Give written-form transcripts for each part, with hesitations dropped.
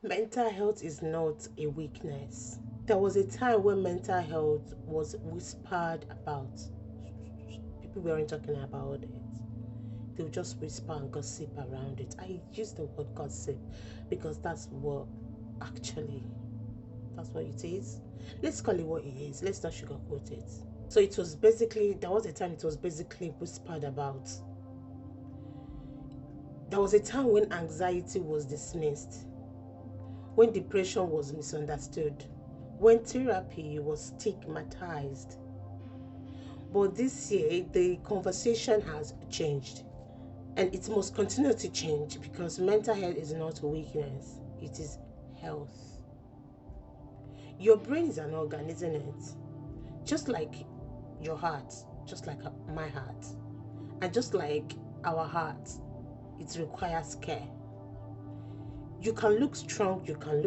Mental health is not a weakness. There was a time when mental health was whispered about. People weren't talking about it. They would just whisper and gossip around it. I use the word gossip because actually that's what it is. Let's call it what it is. Let's not sugarcoat it. So it was basically, there was a time it was basically whispered about. There was a time when anxiety was dismissed, when depression was misunderstood, when therapy was stigmatized. But this year, the conversation has changed. And it must continue to change because mental health is not weakness, it is health. Your brain is an organ, isn't it? Just like your heart, just like my heart, and just like our heart, it requires care. You can look strong, you can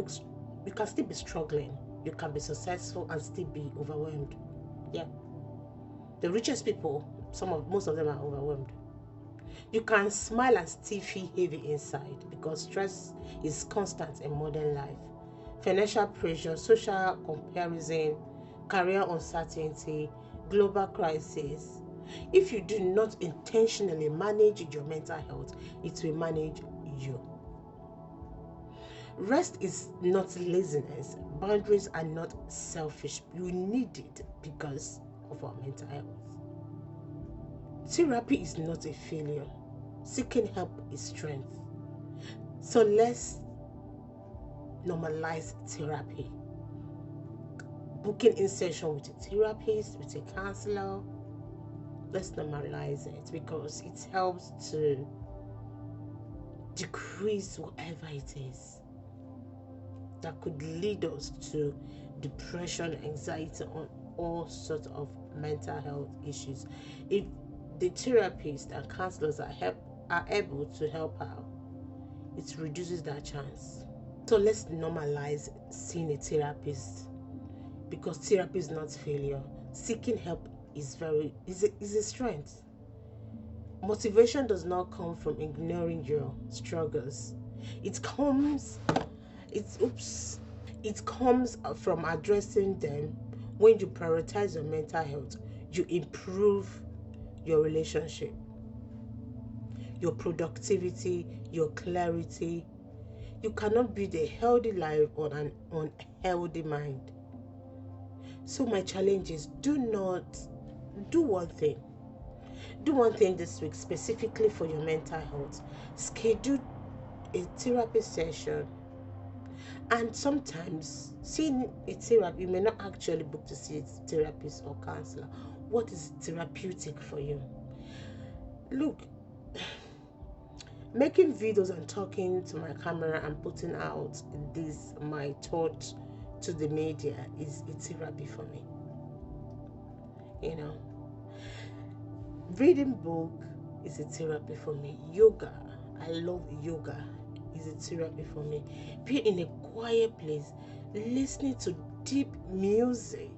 still be struggling, you can be successful and still be overwhelmed. Yeah. The richest people, most of them are overwhelmed. You can smile and still feel heavy inside because stress is constant in modern life. Financial pressure, social comparison, career uncertainty, global crisis. If you do not intentionally manage your mental health, it will manage you. Rest is not laziness. Boundaries are not selfish. You need it because of our mental health. Therapy is not a failure. Seeking help is strength. So let's normalize therapy. Booking in session with a therapist, with a counselor. Let's normalize it because it helps to decrease whatever it is that could lead us to depression, anxiety, on all sorts of mental health issues. If the therapists and counselors are able to help out, it reduces that chance. So let's normalize seeing a therapist because therapy is not failure. Seeking help is a strength. Motivation does not come from ignoring your struggles. It comes it's oops it comes from addressing them. When you prioritize your mental health, you improve your relationship, your productivity, your clarity. You cannot build a healthy life on an unhealthy mind. So my challenge is do one thing. Do one thing this week specifically for your mental health. Schedule a therapy session. And sometimes seeing a therapist, you may not actually book to see a therapist or counselor. What is therapeutic for you? Look, making videos and talking to my camera and putting out this my thoughts to the media is a therapy for me. You know, reading book is a therapy for me. Yoga, I love yoga, is a therapy for me. Being in a quiet place, listening to deep music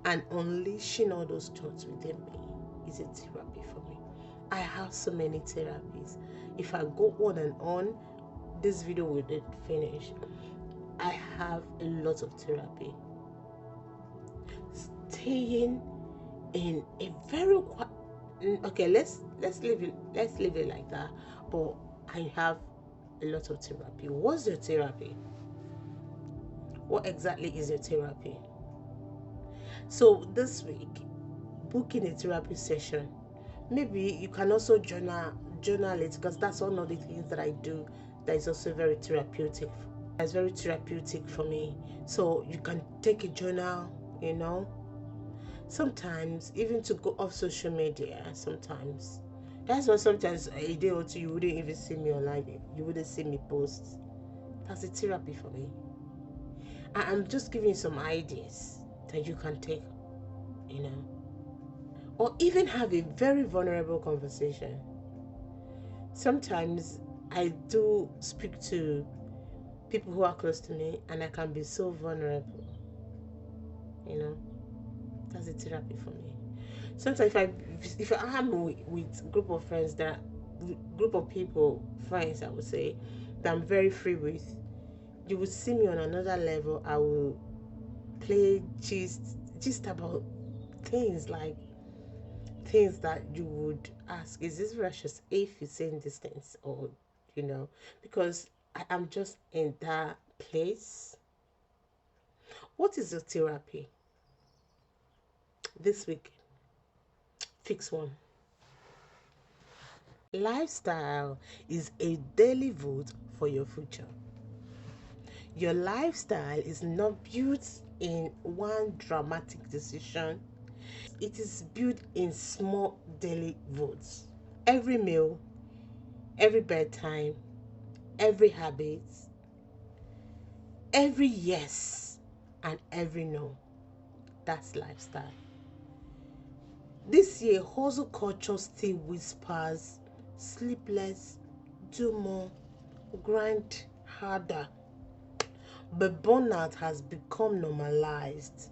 and unleashing all those thoughts within me is a therapy for me. I have so many therapies. If I go on and on, this video will not finish. I have a lot of therapy. Staying in a very quiet, okay, let's leave it like that. But I have a lot of therapy. What's your therapy? What exactly is your therapy? So this week, booking a therapy session. Maybe you can also journal it because that's one of the things that I do that is also very therapeutic. It's very therapeutic for me. So you can take a journal, sometimes even to go off social media. Sometimes that's why sometimes a day or two you wouldn't even see me online, you wouldn't see me post. That's a therapy for me. I'm just giving you some ideas that you can take, or even have a very vulnerable conversation. Sometimes I do speak to people who are close to me and I can be so vulnerable, that's a therapy for me. Sometimes if I am with group of friends, group of people, friends I would say, that I'm very free with. You will see me on another level. I will play just about things like things that you would ask, is this precious if you're saying these things? Or, because I am just in that place. What is your therapy? This week, fix one. Lifestyle is a daily vote for your future. Your lifestyle is not built in one dramatic decision. It is built in small daily votes. Every meal, every bedtime, every habit, every yes, and every no. That's lifestyle. This year, hustle culture still whispers, sleepless, do more, grind harder. But burnout has become normalized.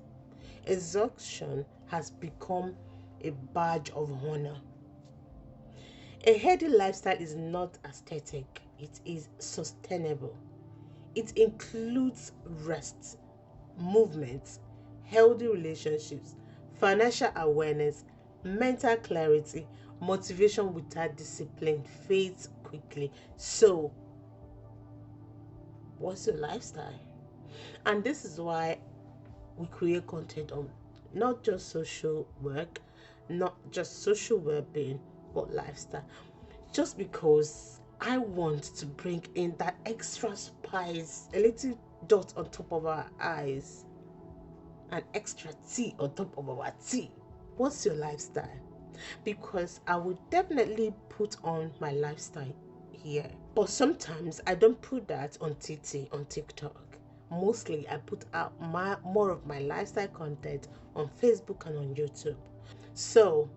Exhaustion has become a badge of honor. A healthy lifestyle is not aesthetic, it is sustainable. It includes rest, movement, healthy relationships, financial awareness, mental clarity. Motivation without discipline fades quickly. So, what's your lifestyle? And this is why we create content on not just social work, not just social well-being, but lifestyle. Just because I want to bring in that extra spice, a little dot on top of our eyes, an extra tea on top of our tea. What's your lifestyle? Because I would definitely put on my lifestyle here. But sometimes I don't put that on on TikTok. Mostly I put out more of my lifestyle content on Facebook and on YouTube. So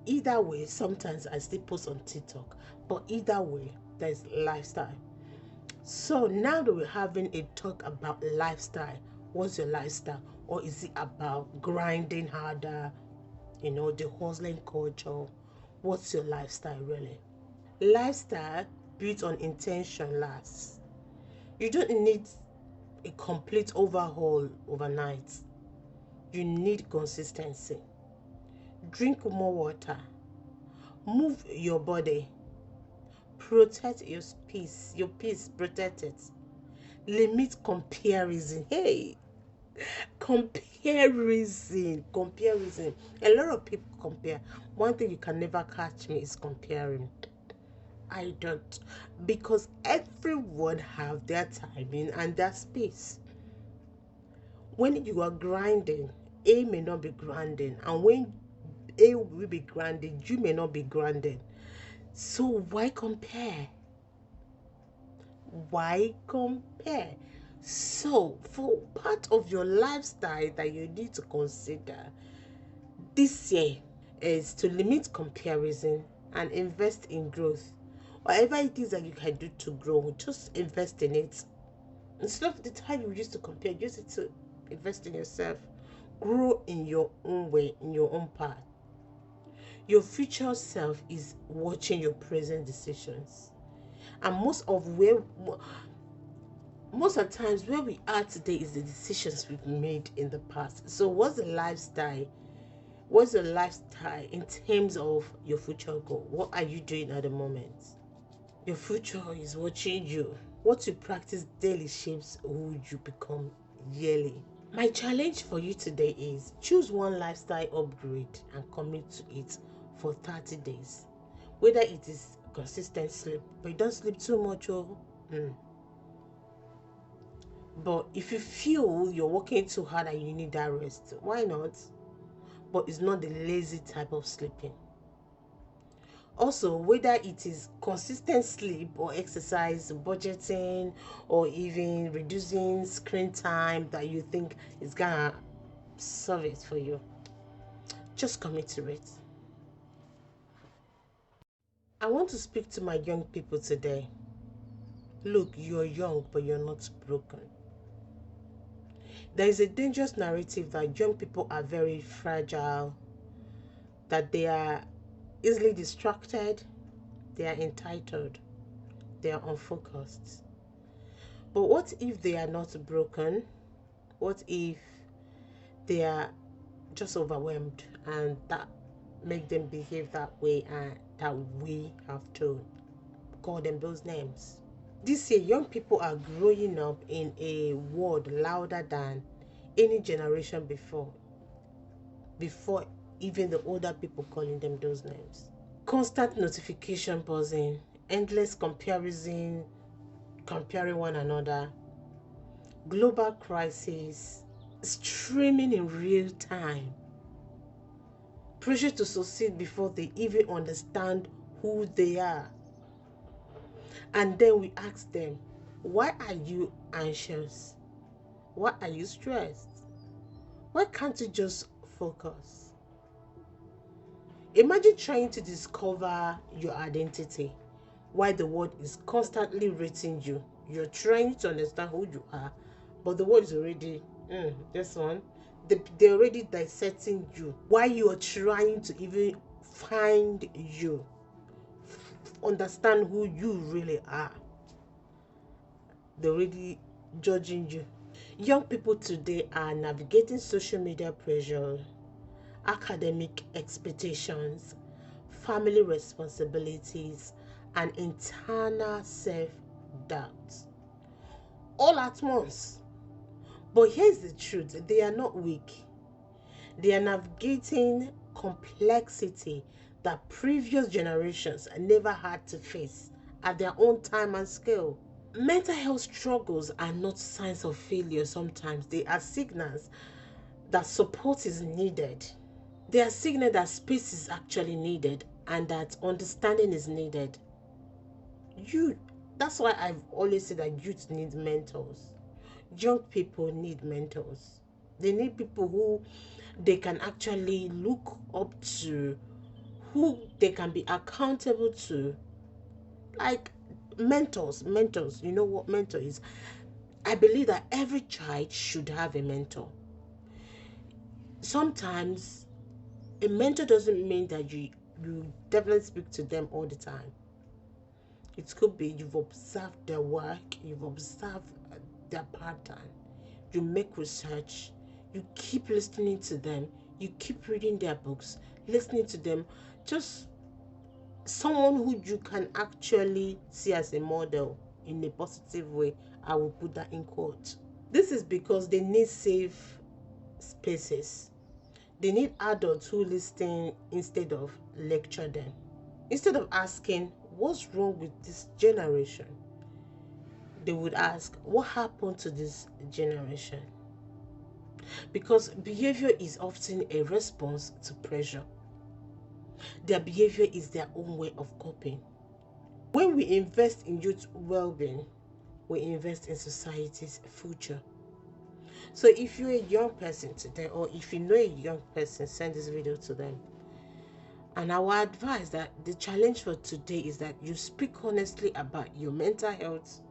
either way, sometimes I still post on TikTok. But either way, there's lifestyle. So now that we're having a talk about lifestyle, what's your lifestyle? Or is it about grinding harder, the hustling culture? What's your lifestyle really? Lifestyle built on intention lasts. You don't need a complete overhaul overnight. You need consistency. Drink more water. Move your body. Protect your peace. Your peace, protect it. Limit comparison. Hey, comparison. A lot of people compare. One thing you can never catch me is comparing. I don't, because everyone have their timing and their space. When you are grinding, A may not be grinding, and when A will be grinding, you may not be grinding. So why compare? Why compare? So for part of your lifestyle that you need to consider this year is to limit comparison and invest in growth. Whatever it is that you can do to grow, just invest in it. Instead of the time you used to compare, use it to invest in yourself. Grow in your own way, in your own path. Your future self is watching your present decisions. And most of the times where we are today is the decisions we've made in the past. So what's the lifestyle? What's your lifestyle in terms of your future goal? What are you doing at the moment? Your future is watching you. What you practice daily shapes who you become yearly. My challenge for you today is choose one lifestyle upgrade and commit to it for 30 days. Whether it is consistent sleep, but you don't sleep too much. But if you feel you're working too hard and you need that rest, why not? But it's not the lazy type of sleeping. Also, whether it is consistent sleep or exercise, budgeting, or even reducing screen time that you think is gonna solve it for you, just commit to it. I want to speak to my young people today. Look, you're young, but you're not broken. There is a dangerous narrative that young people are very fragile, that they are easily distracted, they are entitled, they are unfocused. But what if they are not broken? What if they are just overwhelmed and that make them behave that way, and that we have to call them those names? This year, young people are growing up in a world louder than any generation before even the older people calling them those names. Constant notification buzzing, endless comparison, comparing one another, global crisis, streaming in real time, pressure to succeed before they even understand who they are. And then we ask them, why are you anxious? Why are you stressed? Why can't you just focus? Imagine trying to discover your identity while the world is constantly rating you. You're trying to understand who you are, but the world is already, this one, they're already dissecting you while you are trying to even find you, understand who you really are. They're already judging you. Young people today are navigating social media pressure, academic expectations, family responsibilities, and internal self doubt all at once. But here's the truth, they are not weak, they are navigating complexity that previous generations never had to face at their own time and scale. Mental health struggles are not signs of failure sometimes, they are signals that support is needed. They are signals that space is actually needed and that understanding is needed. You That's why I've always said that youth need mentors. Young people need mentors. They need people who they can actually look up to, who they can be accountable to. Like mentors. You know what mentor is? I believe that every child should have a mentor. Sometimes a mentor doesn't mean that you definitely speak to them all the time. It could be you've observed their work, you've observed their pattern, you make research, you keep listening to them, you keep reading their books, listening to them. Just someone who you can actually see as a model in a positive way. I will put that in quote. This is because they need safe spaces. They need adults who listen instead of lecture them. Instead of asking, what's wrong with this generation? They would ask, what happened to this generation? Because behavior is often a response to pressure. Their behavior is their own way of coping. When we invest in youth well-being, we invest in society's future. So if you're a young person today, or if you know a young person, send this video to them. And I would advise that the challenge for today is that you speak honestly about your mental health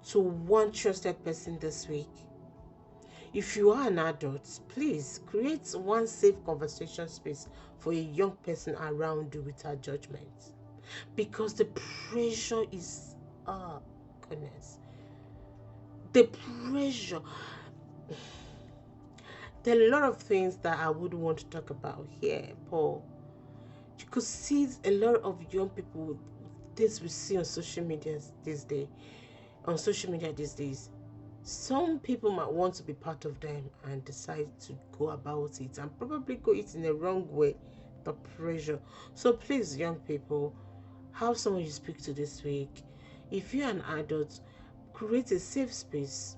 to one trusted person this week. If you are an adult, please create one safe conversation space for a young person around you without judgment. Because the pressure is, oh goodness, the pressure. There are a lot of things that I wouldn't want to talk about here, Paul. You could see a lot of young people, this we see on social media these days. Some people might want to be part of them and decide to go about it and probably go it in the wrong way. The pressure. So please, young people, have someone you speak to this week. If you're an adult, create a safe space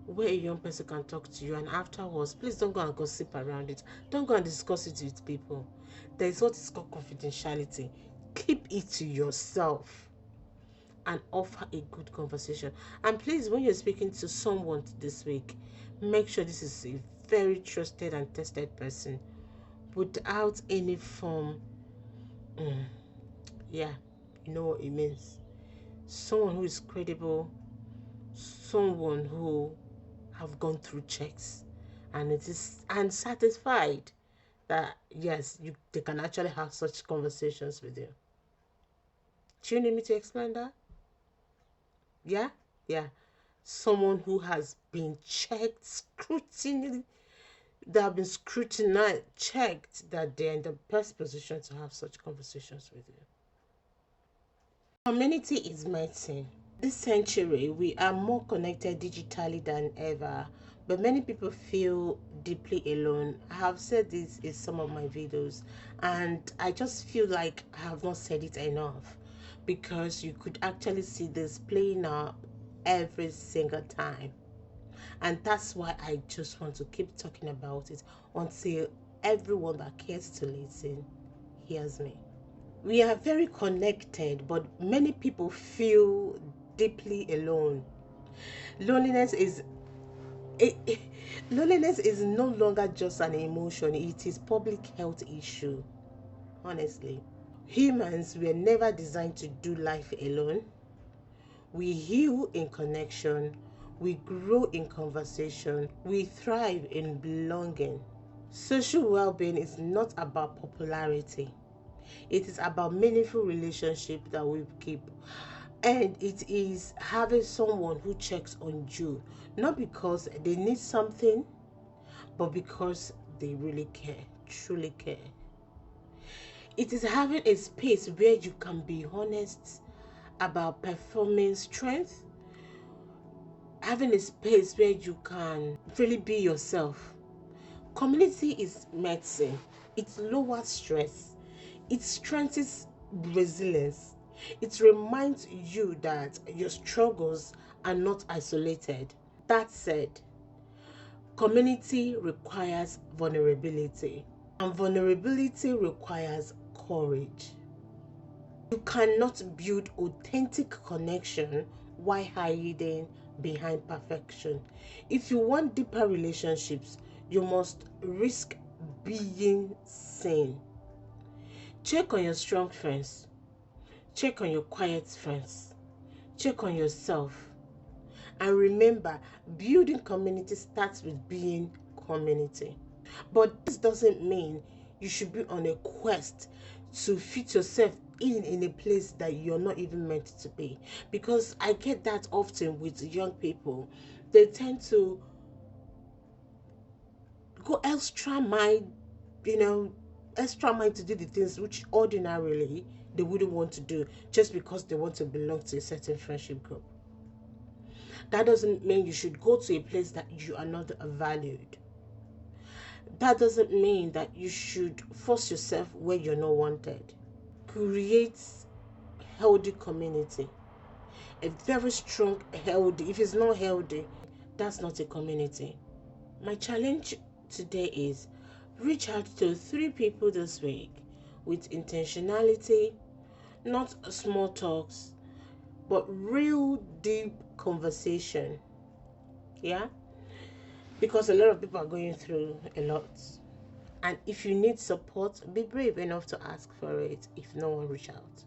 where a young person can talk to you, and afterwards, please don't go and gossip around it. Don't go and discuss it with people. There is what is called confidentiality. Keep it to yourself and offer a good conversation. And please, when you're speaking to someone this week, make sure this is a very trusted and tested person without any form. Yeah, you know what it means. Someone who is credible, someone who have gone through checks and it is and satisfied that yes, they can actually have such conversations with you. Do you need me to explain that? Yeah. someone who has been checked, that have been scrutinized, checked, that they're in the best position to have such conversations with you. Community is medicine. This century, we are more connected digitally than ever, but many people feel deeply alone. I have said this in some of my videos, and I just feel like I have not said it enough, because you could actually see this playing out every single time. And that's why I just want to keep talking about it until everyone that cares to listen hears me. We are very connected, but many people feel deeply alone. Loneliness is it, loneliness is no longer just an emotion, it is public health issue. Honestly, humans were never designed to do life alone. We heal in connection, we grow in conversation, we thrive in belonging. Social well-being is not about popularity. It is about meaningful relationship that we keep. And it is having someone who checks on you, not because they need something, but because they really care, truly care. It is having a space where you can be honest about performing strength, having a space where you can really be yourself. Community is medicine. It lowers stress. It strengthens resilience. It reminds you that your struggles are not isolated. That said, community requires vulnerability, and vulnerability requires courage. You cannot build authentic connection while hiding behind perfection. If you want deeper relationships, you must risk being seen. Check on your strong friends. Check on your quiet friends. Check on yourself. And remember, building community starts with being community. But this doesn't mean you should be on a quest to fit yourself in a place that you're not even meant to be. Because I get that often with young people. They tend to go extra mile, extra mile to do the things which ordinarily they wouldn't want to do, just because they want to belong to a certain friendship group. That doesn't mean you should go to a place that you are not valued. That doesn't mean that you should force yourself where you're not wanted. Create healthy community. A very strong, healthy. If it's not healthy, that's not a community. My challenge today is reach out to 3 people this week with intentionality, not small talks, but real deep conversation. Yeah? Because a lot of people are going through a lot. And if you need support, be brave enough to ask for it if no one reach out.